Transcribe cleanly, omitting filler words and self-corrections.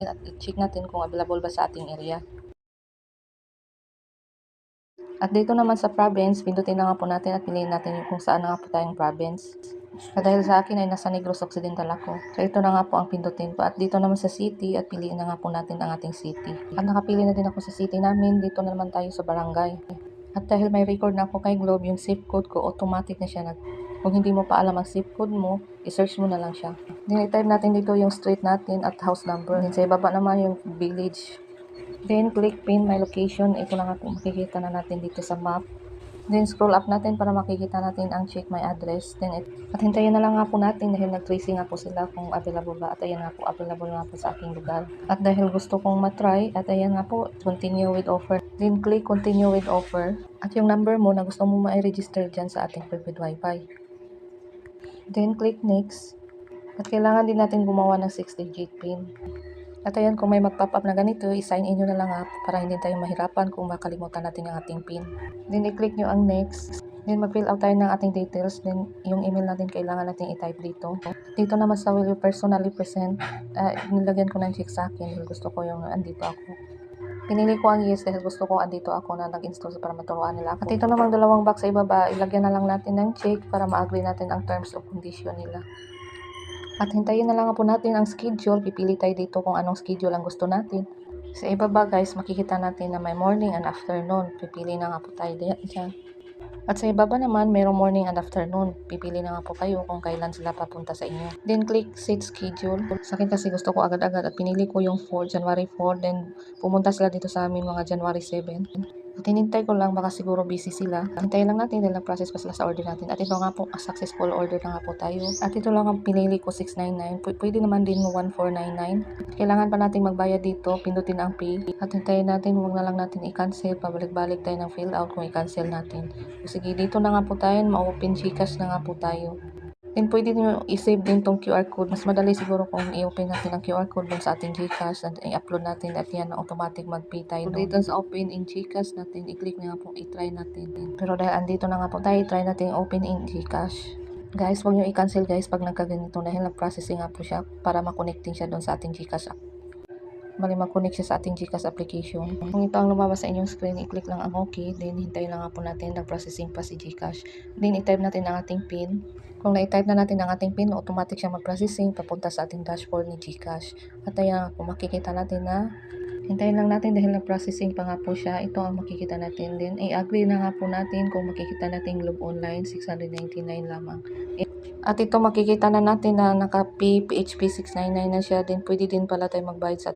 at i-check natin kung available ba sa ating area. At dito naman sa province, pindutin na nga po natin at piliin natin kung saan na nga po tayong province. Dahil sa akin ay nasa Negros Occidental ako. So ito na nga po ang pindutin po. At dito naman sa city at piliin na nga po natin ang ating city. At nakapili na din ako sa city namin. Dito na naman tayo sa barangay. At dahil may record na ako kay Globe, yung zip code ko, automatic na siya kung hindi mo pa alam ang zip code mo, i-search mo na lang siya. Then i-type natin dito yung street natin at house number. Then sa ibaba naman yung village. Then, click pin my location. Ito na nga po makikita na natin dito sa map. Then, scroll up natin para makikita natin ang check my address. Then, at hintayin na lang nga po natin dahil nag-tracing nga po sila kung available ba. At ayan nga po, available nga po sa aking lugar. At dahil gusto kong matry, at ayan nga po, continue with offer. Then, click continue with offer. At yung number mo na gusto mo ma-register dyan sa ating prepaid wifi. Then, click next. At kailangan din natin gumawa ng 6-digit PIN. At ayan, kung may mag-pop up na ganito, i-sign in nyo na lang up para hindi tayo mahirapan kung makalimutan natin yung ating PIN. Then, i-click nyo ang next. Then, mag-fill out tayo ng ating details. Then, yung email natin kailangan natin i-type dito. Dito naman sa will you personally present, nilagyan ko ng check sa akin dahil gusto ko yung andito ako. Pinili ko ang yes dahil gusto ko andito ako na nag-install para maturuan nila ako. At ito namang dalawang box sa ibaba, ilagyan na lang natin ng check para ma-agree natin ang terms of condition nila. At hintayin na lang po natin ang schedule. Pipili tayo dito kung anong schedule ang gusto natin. Sa ibaba guys, makikita natin na may morning and afternoon. Pipili na nga po tayo dyan. At sa ibaba naman, mayroong morning and afternoon. Pipili na nga po kayo kung kailan sila papunta sa inyo. Then click set schedule. Sa akin kasi gusto ko agad-agad at pinili ko yung January 4. Then pumunta sila dito sa amin mga January 7. At hinintay ko lang, baka siguro busy sila. Hintayin lang natin dahil nag-process pa sila sa order natin. At ito nga po, successful order na nga po tayo. At ito lang ang pinili ko, 699. Pwede naman din 1499. Kailangan pa natin magbayad dito, pindutin ang pay. At hintayin natin, huwag na lang natin i-cancel. Pabalik-balik tayo ng fill out kung i-cancel natin. So, sige, dito na nga po tayo, ma-open Gcash na nga po tayo. Then, pwede nyo i-save din tong QR code. Mas madali siguro kung i-open natin ang QR code dun sa ating Gcash at i-upload natin at yan, automatic mag-pay tayo. So, dito sa open in Gcash natin, i-click na nga po, i-try natin. Pero dahil andito na nga po tayo, try natin open in Gcash. Guys, huwag nyo i-cancel guys pag nagkaganito dahil nag-processing nga po siya para ma-connecting siya dun sa ating Gcash app. Bali mag-connect siya sa ating Gcash application. Kung ito ang lumabas sa inyong screen, i-click lang ang OK. Then, hintayin lang nga po natin nag-processing pa si Gcash. Then, i-type natin ang ating PIN. Kung na-type na natin ang ating PIN, automatic siya mag-processing papunta sa ating dashboard ni Gcash. At ayan, kung makikita natin na hintayin lang natin dahil nag-processing pa nga po siya. Ito ang makikita natin. Then, i-agree na nga po natin kung makikita natin Globe Online, 699 lamang. At ito makikita na natin na naka-PHP 699 na siya. Then, pwede din pala tayo magbayad sa